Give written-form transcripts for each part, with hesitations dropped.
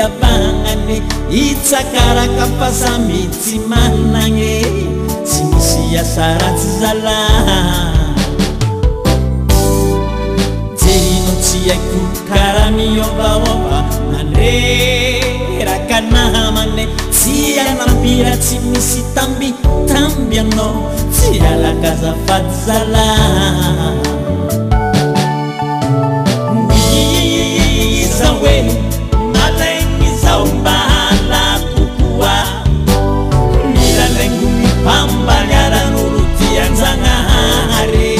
fiabagnany itsakaraka fasamy tsy managny tsy misy asa ratsy zala jerino tsy haiko karaha miovaova naneraka namane tsy anampira tsy misy tambitamby anao tsy alakazafady zala iza hoe malaigny zao mba halakokoa milalaigno mipambaliaran'olo tianjagnahary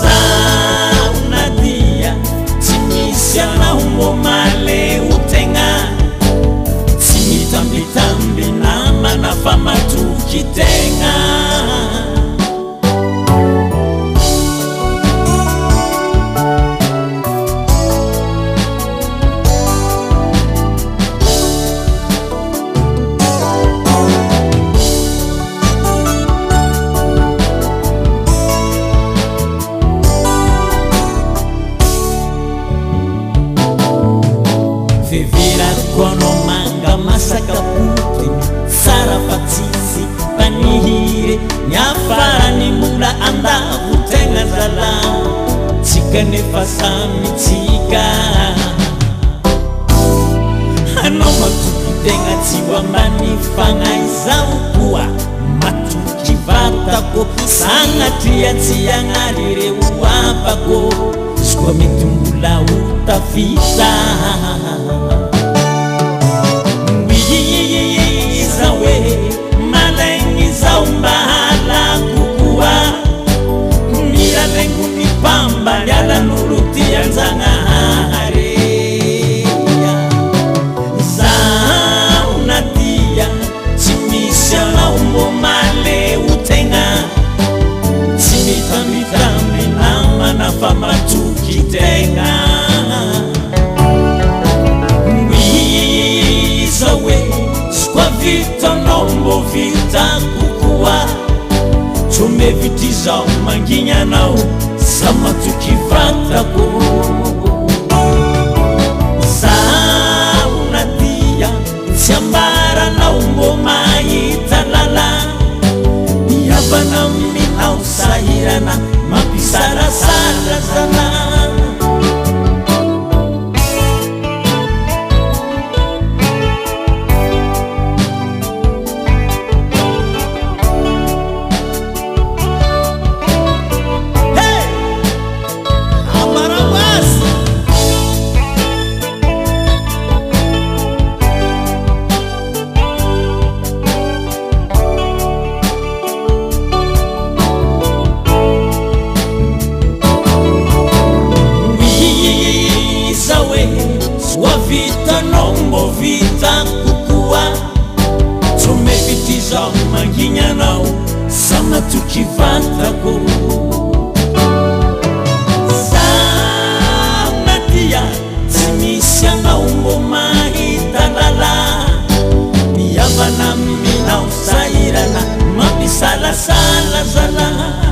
zaho nadia tsy misy anao mbo maleo tegna tsy mitambitamby namana fa matoky tegna Kono manga masaka puti sara fatsisi panihire nyafarani mula andavu tenga zala tsika nefa samy tsika anao matoky tegna tsy hoambany fagnaizao koa matoky vatako sagnatria tsy agnary reo apako izy koa mety mbola ho tafita iza hoe malaigny zao mba halakokoa milalaigno mipambalialan'olo tianjagnahary zaho nadia tsy misy anao mbo maleo tegna tsy mitambitamby namana fa matoky tegna iza hoe vitanao mbo vita kokoa tsomevity zao mangigny anao sa matoky vatako zaho nadia tsy ambaranao mbo mahita lala miavana aminao sahirana mampisarasara zala vitanao mbo vita kokoa tsomevity zao mangigny anao sa matoky vatako zaho nadia tsy misy anao mbo mahita lala miavana aminao sahirana mampisalasala zala